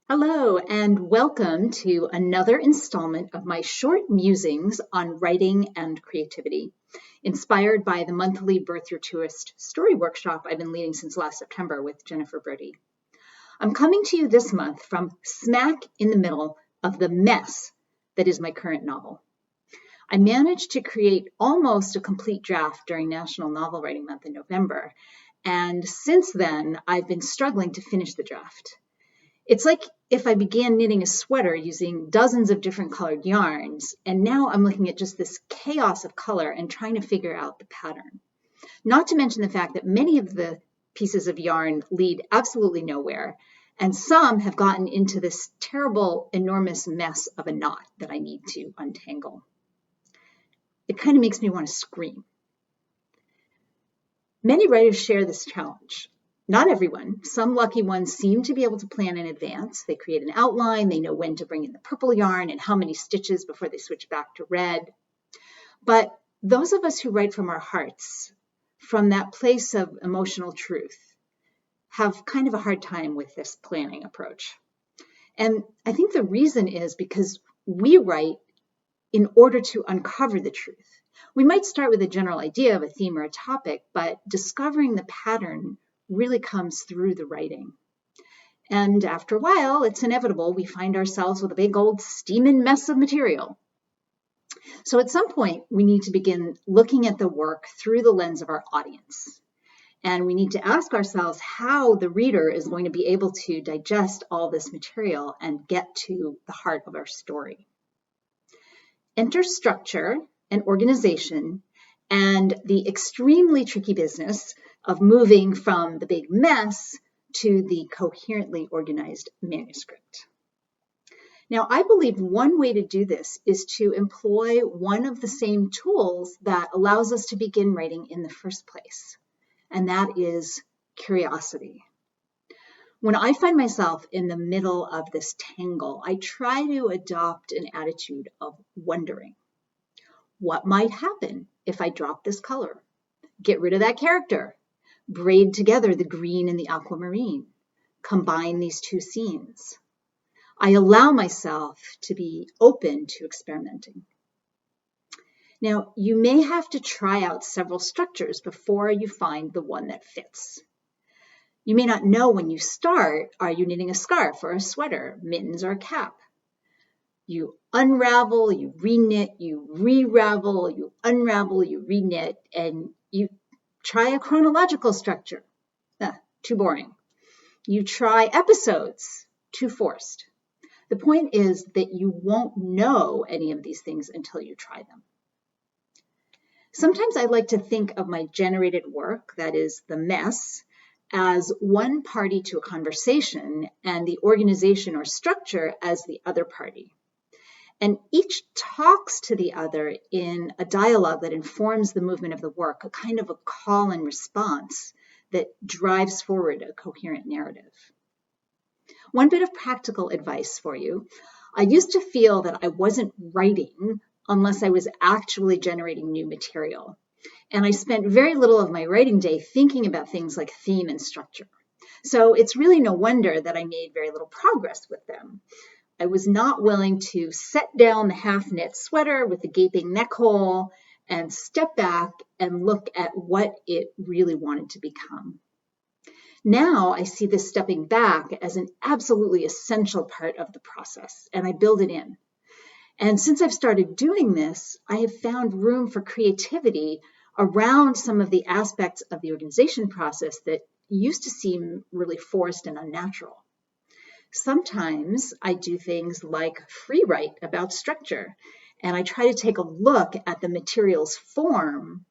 Hello, and welcome to another installment of my short musings on writing and creativity, inspired by the monthly Birth Your Truest story workshop I've been leading since last September with Jennifer Brody. I'm coming to you this month from smack in the middle of the mess that is my current novel. I managed to create almost a complete draft during National Novel Writing Month in November, and since then, I've been struggling to finish the draft. It's like if I began knitting a sweater using dozens of different colored yarns, and now I'm looking at just this chaos of color and trying to figure out the pattern. Not to mention the fact that many of the pieces of yarn lead absolutely nowhere, and some have gotten into this terrible, enormous mess of a knot that I need to untangle. It kind of makes me want to scream. Many writers share this challenge. Not everyone. Some lucky ones seem to be able to plan in advance. They create an outline, they know when to bring in the purple yarn and how many stitches before they switch back to red. But those of us who write from our hearts, from that place of emotional truth, have kind of a hard time with this planning approach. And I think the reason is because we write in order to uncover the truth. We might start with a general idea of a theme or a topic, but discovering the pattern really comes through the writing. And after a while, it's inevitable we find ourselves with a big old steaming mess of material. So at some point, we need to begin looking at the work through the lens of our audience. And we need to ask ourselves how the reader is going to be able to digest all this material and get to the heart of our story. Enter structure and organization and the extremely tricky business of moving from the big mess to the coherently organized manuscript. Now, I believe one way to do this is to employ one of the same tools that allows us to begin writing in the first place, and that is curiosity. When I find myself in the middle of this tangle, I try to adopt an attitude of wondering. What might happen if I drop this color? Get rid of that character? Braid together the green and the aquamarine? Combine these two scenes? I allow myself to be open to experimenting. Now, you may have to try out several structures before you find the one that fits. You may not know when you start, are you knitting a scarf or a sweater, mittens or a cap? You unravel, you reknit, you re-ravel, you unravel, you reknit, and you try a chronological structure. Too boring. You try episodes. Too forced. The point is that you won't know any of these things until you try them. Sometimes I like to think of my generated work, that is the mess, as one party to a conversation and the organization or structure as the other party. And each talks to the other in a dialogue that informs the movement of the work, a kind of a call and response that drives forward a coherent narrative. One bit of practical advice for you. I used to feel that I wasn't writing unless I was actually generating new material. And I spent very little of my writing day thinking about things like theme and structure. So it's really no wonder that I made very little progress with them. I was not willing to set down the half-knit sweater with the gaping neck hole and step back and look at what it really wanted to become. Now I see this stepping back as an absolutely essential part of the process, and I build it in. And since I've started doing this, I have found room for creativity around some of the aspects of the organization process that used to seem really forced and unnatural. Sometimes I do things like free write about structure, and I try to take a look at the material's form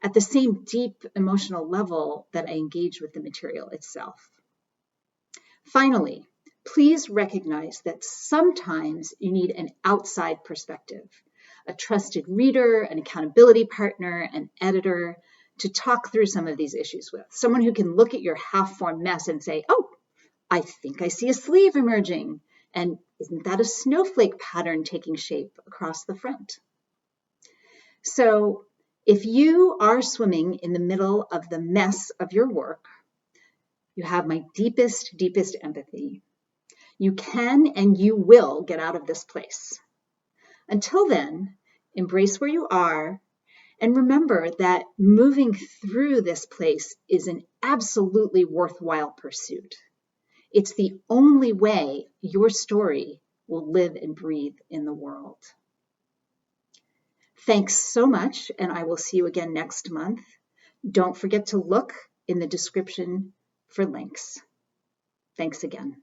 at the same deep emotional level that I engage with the material itself. Finally, please recognize that sometimes you need an outside perspective, a trusted reader, an accountability partner, an editor, to talk through some of these issues with. Someone who can look at your half-formed mess and say, oh, I think I see a sleeve emerging, and isn't that a snowflake pattern taking shape across the front? So if you are swimming in the middle of the mess of your work, you have my deepest, deepest empathy. You can and you will get out of this place. Until then, embrace where you are and remember that moving through this place is an absolutely worthwhile pursuit. It's the only way your story will live and breathe in the world. Thanks so much, and I will see you again next month. Don't forget to look in the description for links. Thanks again.